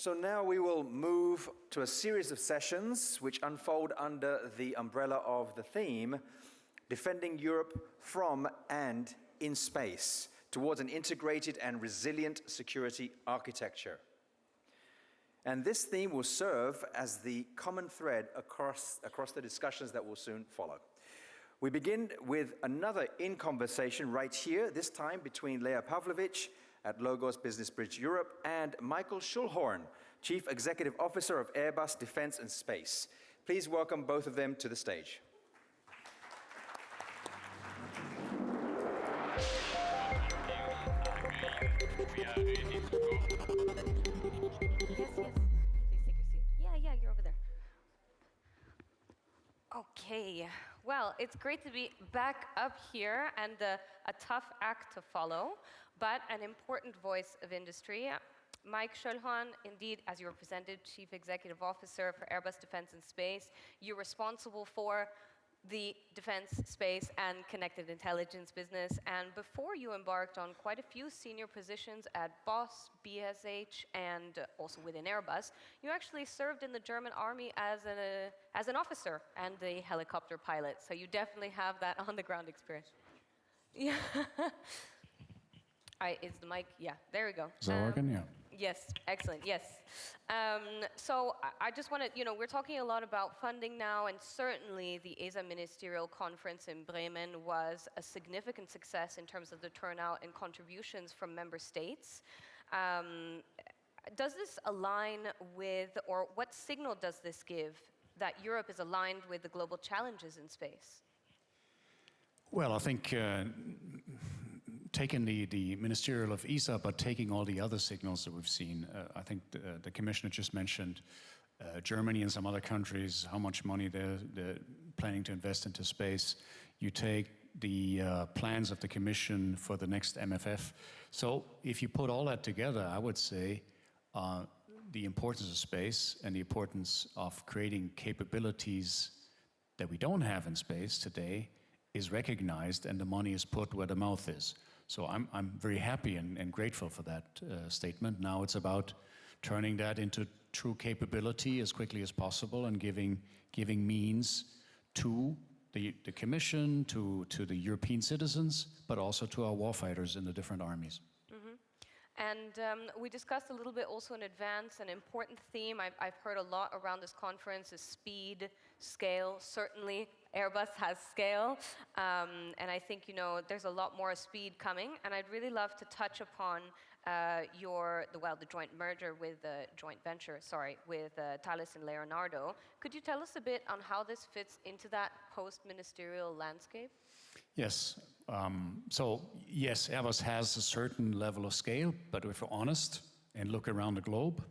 So now we will move to a series of sessions which unfold under the umbrella of the theme, Defending Europe from and in Space, towards an integrated and resilient security architecture. And this theme will serve as the common thread across the discussions that will soon follow. We begin with another in-conversation right here, this time between Lea Pavlovich at Logos Business Bridge Europe and Michael Schoellhorn, Chief Executive Officer of Airbus Defence and Space. Please welcome both of them to the stage. Yes. Please take your seat. Yeah, you're over there. Okay, well, it's great to be back up here and a tough act to follow, but an important voice of industry. Mike Schoellhorn, indeed, as you were presented, Chief Executive Officer for Airbus Defence and Space, you're responsible for the defense, space, and connected intelligence business. And before you embarked on quite a few senior positions at Bosch, BSH, and also within Airbus, you actually served in the German army as an officer and a helicopter pilot. So you definitely have that on-the-ground experience. Yeah. Is the mic? Yeah, there we go. Is that working? Yeah. Yes, excellent, yes. So I just want to, we're talking a lot about funding now, and certainly the ESA Ministerial Conference in Bremen was a significant success in terms of the turnout and contributions from member states. Does this align with, or what signal does this give that Europe is aligned with the global challenges in space? Well, I think taking the ministerial of ESA, but taking all the other signals that we've seen, I think the Commissioner just mentioned Germany and some other countries, how much money they're planning to invest into space. You take the plans of the Commission for the next MFF. So if you put all that together, I would say the importance of space and the importance of creating capabilities that we don't have in space today is recognized, and the money is put where the mouth is. So I'm very happy and grateful for that statement. Now it's about turning that into true capability as quickly as possible and giving means to the Commission, to the European citizens, but also to our warfighters in the different armies. Mm-hmm. And we discussed a little bit also in advance, an important theme I've heard a lot around this conference is speed, scale. Certainly Airbus has scale, and I think there's a lot more speed coming, and I'd really love to touch upon the joint merger with the joint venture, with Thales and Leonardo. Could you tell us a bit on how this fits into that post-ministerial landscape? Yes. So yes, Airbus has a certain level of scale, but if we're honest and look around the globe,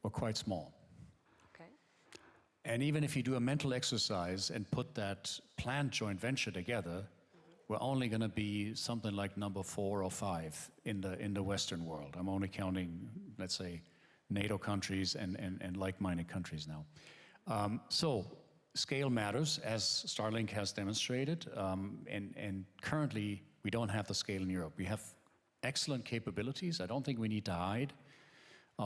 we're quite small. Okay. And even if you do a mental exercise and put that planned joint venture together, we're only going to be something like number 4 or 5 in the Western world. I'm only counting, let's say, NATO countries and like-minded countries now. So scale matters, as Starlink has demonstrated, and currently we don't have the scale in Europe. We have excellent capabilities. I don't think we need to hide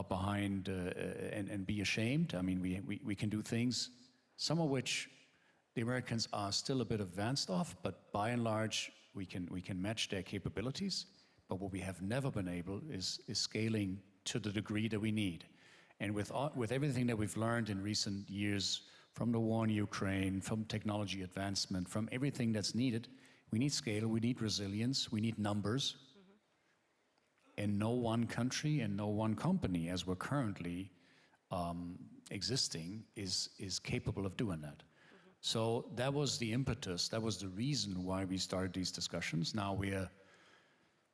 behind and be ashamed. I mean, we can do things, some of which the Americans are still a bit advanced off, but by and large, we can match their capabilities. But what we have never been able is scaling to the degree that we need. And with everything that we've learned in recent years, from the war in Ukraine, from technology advancement, from everything that's needed, we need scale, we need resilience, we need numbers. And no one country and no one company, as we're currently existing, is capable of doing that. So that was the impetus, that was the reason why we started these discussions. Now we're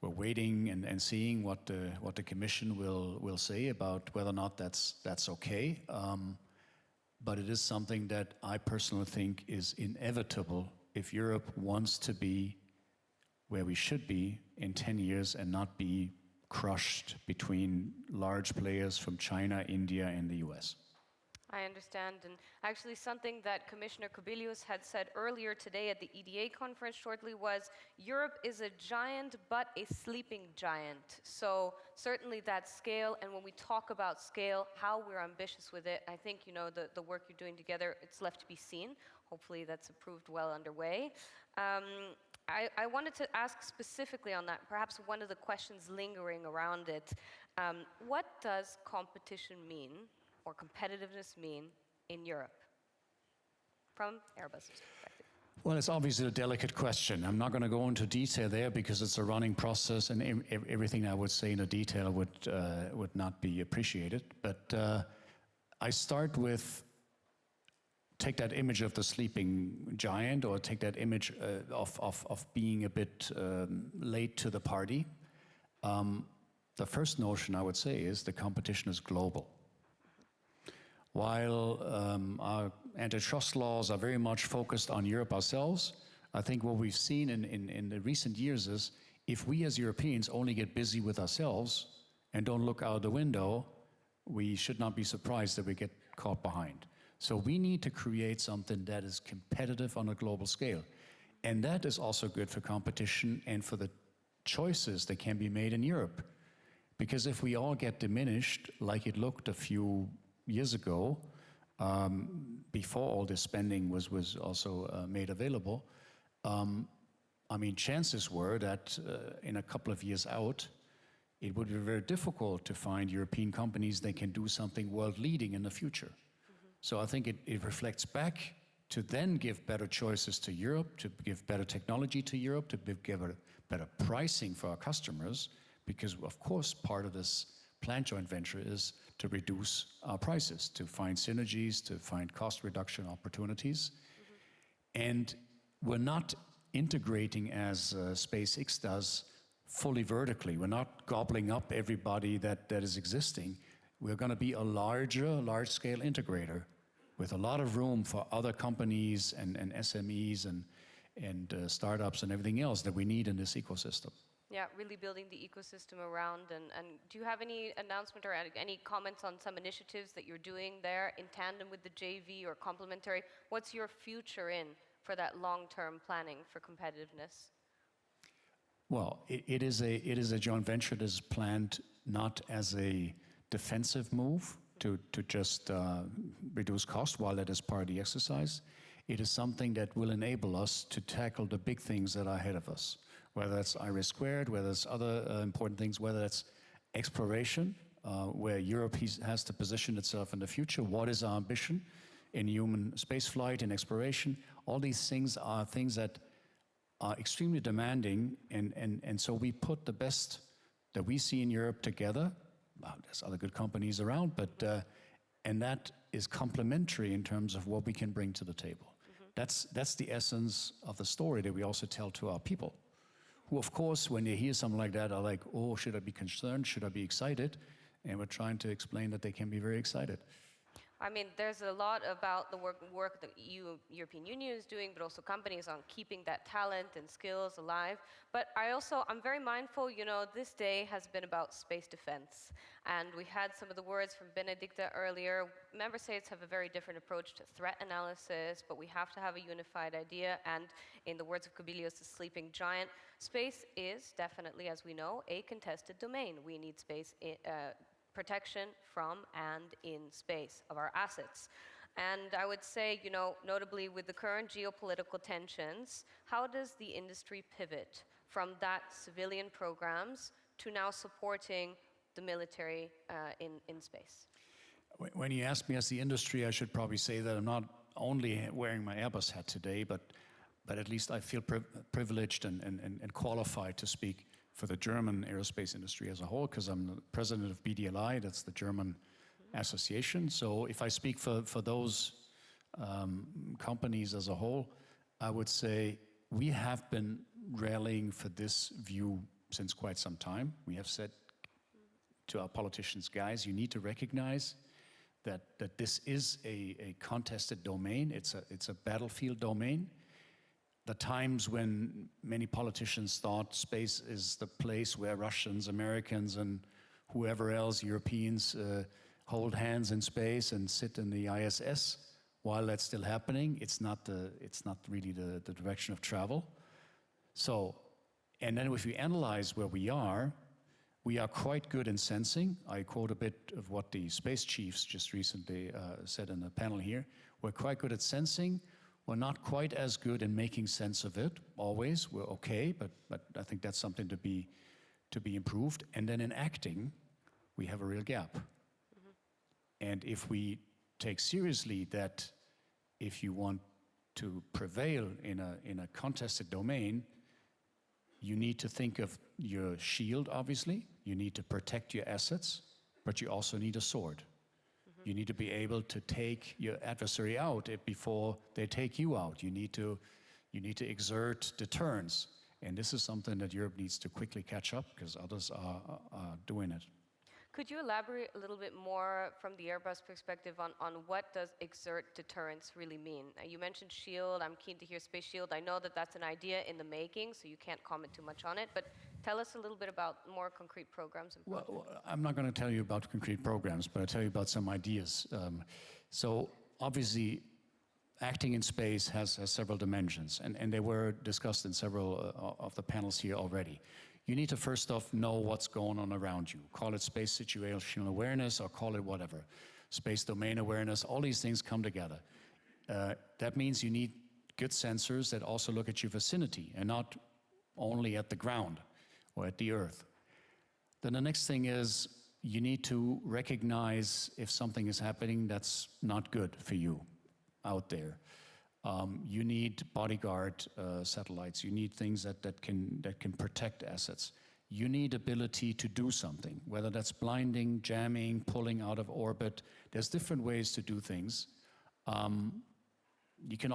waiting and seeing what the Commission will say about whether or not that's okay. But it is something that I personally think is inevitable if Europe wants to be where we should be in 10 years and not be crushed between large players from China, India, and the US. I understand. And actually, something that Commissioner Kubilius had said earlier today at the EDA conference shortly was Europe is a giant, but a sleeping giant. So certainly that scale, and when we talk about scale, how we're ambitious with it, I think, the work you're doing together, it's left to be seen. Hopefully that's approved well underway. I wanted to ask specifically on that, perhaps one of the questions lingering around it. What does competition mean, or competitiveness mean, in Europe, from Airbus's perspective? Well, it's obviously a delicate question. I'm not going to go into detail there because it's a running process, and everything I would say in a detail would not be appreciated. But I start with, take that image of the sleeping giant, or take that image of being a bit late to the party. The first notion I would say is the competition is global. While our antitrust laws are very much focused on Europe ourselves, I think what we've seen in the recent years is if we as Europeans only get busy with ourselves and don't look out the window, we should not be surprised that we get caught behind. So we need to create something that is competitive on a global scale. And that is also good for competition and for the choices that can be made in Europe. Because if we all get diminished, like it looked a few years ago, before all this spending was also made available, chances were that in a couple of years out, it would be very difficult to find European companies that can do something world-leading in the future. So I think it reflects back to then give better choices to Europe, to give better technology to Europe, to give better pricing for our customers, because of course part of this planned joint venture is to reduce our prices, to find synergies, to find cost reduction opportunities. And we're not integrating as SpaceX does fully vertically. We're not gobbling up everybody that is existing. We're going to be a large-scale integrator with a lot of room for other companies and SMEs and startups and everything else that we need in this ecosystem. Yeah, really building the ecosystem around. And do you have any announcement or any comments on some initiatives that you're doing there in tandem with the JV or complementary? What's your future in for that long-term planning for competitiveness? Well, it is a joint venture that is planned not as a defensive move to just reduce cost while that is part of the exercise. It is something that will enable us to tackle the big things that are ahead of us, whether that's IRIS², whether it's other important things, whether it's exploration, where Europe has to position itself in the future. What is our ambition in human spaceflight and exploration? All these things are things that are extremely demanding, and so we put the best that we see in Europe together. There's other good companies around, but and that is complementary in terms of what we can bring to the table. That's the essence of the story that we also tell to our people, who of course, when they hear something like that, are like, oh, should I be concerned? Should I be excited? And we're trying to explain that they can be very excited. I mean, there's a lot about the work that European Union is doing, but also companies on keeping that talent and skills alive. But I'm very mindful, this day has been about space defense. And we had some of the words from Benedicta earlier. Member states have a very different approach to threat analysis, but we have to have a unified idea. And in the words of Kubilius, the sleeping giant, space is definitely, as we know, a contested domain. We need space protection from and in space of our assets. And I would say, notably with the current geopolitical tensions, how does the industry pivot from that civilian programs to now supporting the military in space? When you ask me as the industry, I should probably say that I'm not only wearing my Airbus hat today, but at least I feel privileged and qualified to speak for the German aerospace industry as a whole, because I'm the president of BDLI, that's the German association. So if I speak for those companies as a whole, I would say we have been rallying for this view since quite some time. We have said to our politicians, guys, you need to recognize that this is a contested domain. It's a battlefield domain. The times when many politicians thought space is the place where Russians, Americans, and whoever else, Europeans, hold hands in space and sit in the ISS while that's still happening. It's not really the direction of travel. So, and then if we analyze where we are quite good in sensing. I quote a bit of what the space chiefs just recently said in the panel here. We're quite good at sensing. We're not quite as good in making sense of it always. We're okay, but I think that's something to be improved. And then in acting, we have a real gap. And if we take seriously that if you want to prevail in a contested domain, you need to think of your shield, obviously. You need to protect your assets, but you also need a sword. You need to be able to take your adversary out before they take you out. You need to exert deterrence. And this is something that Europe needs to quickly catch up because others are doing it. Could you elaborate a little bit more from the Airbus perspective on what does exert deterrence really mean? You mentioned shield. I'm keen to hear space shield. I know that that's an idea in the making, so you can't comment too much on it. But tell us a little bit about more concrete programs and projects. Well, I'm not going to tell you about concrete programs, but I'll tell you about some ideas. So obviously, acting in space has several dimensions, and they were discussed in several of the panels here already. You need to first off know what's going on around you. Call it space situational awareness or call it whatever. Space domain awareness, all these things come together. That means you need good sensors that also look at your vicinity and not only at the ground or at the earth. Then the next thing is you need to recognize if something is happening that's not good for you out there. You need bodyguard satellites. You need things that can protect assets. You need ability to do something, whether that's blinding, jamming, pulling out of orbit. There's different ways to do things. You can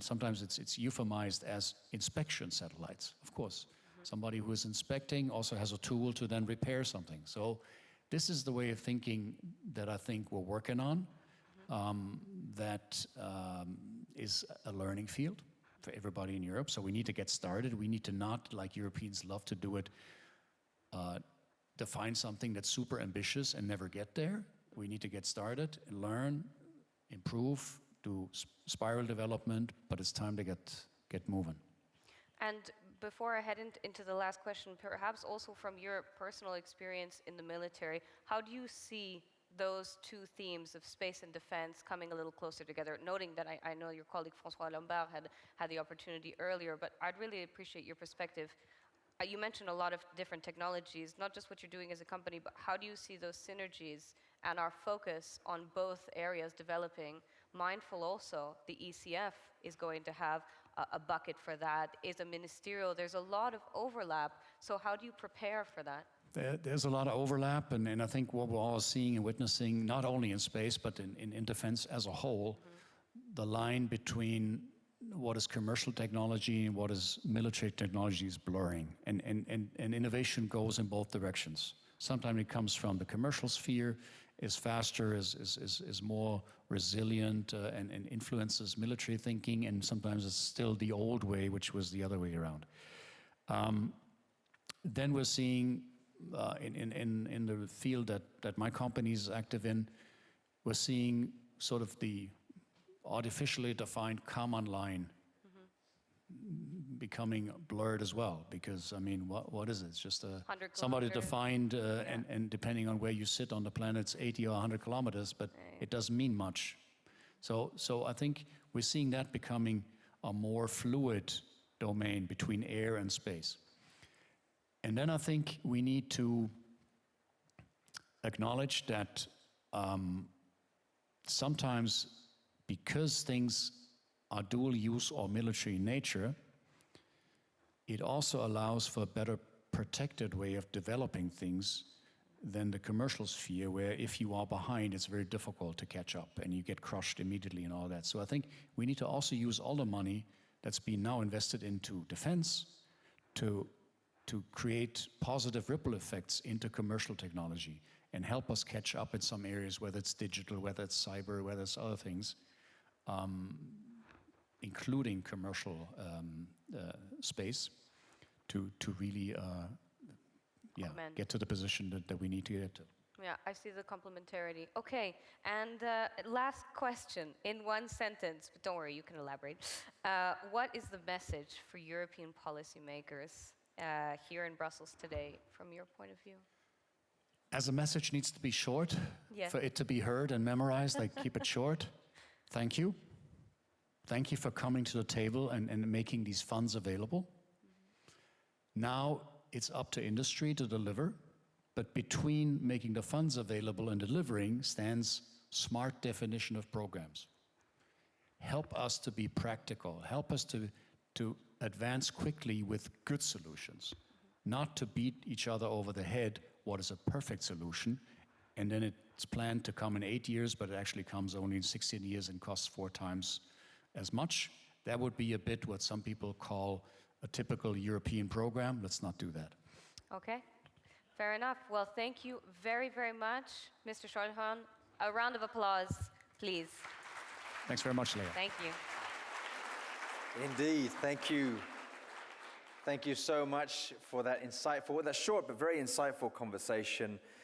sometimes it's euphemized as inspection satellites, of course. Somebody who is inspecting also has a tool to then repair something. So this is the way of thinking that I think we're working on. That is a learning field for everybody in Europe. So we need to get started. We need to not, like Europeans love to do it, define something that's super ambitious and never get there. We need to get started, learn, improve, do spiral development, but it's time to get moving. And before I head into the last question, perhaps also from your personal experience in the military, how do you see those two themes of space and defense coming a little closer together, noting that I know your colleague François Lombard had the opportunity earlier, but I'd really appreciate your perspective. You mentioned a lot of different technologies, not just what you're doing as a company, but how do you see those synergies and our focus on both areas developing, mindful also the ECF is going to have a bucket for that, is a ministerial, there's a lot of overlap, so how do you prepare for that? There's a lot of overlap, and I think what we're all seeing and witnessing, not only in space, but in defense as a whole, the line between what is commercial technology and what is military technology is blurring, and innovation goes in both directions. Sometimes it comes from the commercial sphere, is faster, is more resilient, and influences military thinking, and sometimes it's still the old way, which was the other way around. Then we're seeing in the field that my company is active in, we're seeing sort of the artificially defined common line becoming blurred as well, because I mean, what is it? It's just somebody defined, and depending on where you sit on the planet, it's 80 or 100 kilometers, but it doesn't mean much. So I think we're seeing that becoming a more fluid domain between air and space. And then I think we need to acknowledge that sometimes, because things are dual use or military in nature, it also allows for a better protected way of developing things than the commercial sphere, where if you are behind, it's very difficult to catch up and you get crushed immediately and all that. So I think we need to also use all the money that's been now invested into defense to create positive ripple effects into commercial technology and help us catch up in some areas, whether it's digital, whether it's cyber, whether it's other things, including commercial space, to really get to the position that we need to get to. Yeah, I see the complementarity. Okay, and last question in one sentence, but don't worry, you can elaborate. What is the message for European policymakers here in Brussels today, from your point of view? As a message needs to be short Yeah. for it to be heard and memorized, like keep it short. Thank you. Thank you for coming to the table and making these funds available. Now it's up to industry to deliver, but between making the funds available and delivering stands smart definition of programs. Help us to be practical. Help us to advance quickly with good solutions, not to beat each other over the head what is a perfect solution, and then it's planned to come in 8 years, but it actually comes only in 16 years and costs 4 times as much. That would be a bit what some people call a typical European program. Let's not do that. Okay, fair enough. Well, thank you very, very much, Mr. Schoellhorn. A round of applause, please. Thanks very much, Leah. Thank you. Indeed, thank you. Thank you so much for that insightful, that short but very insightful conversation.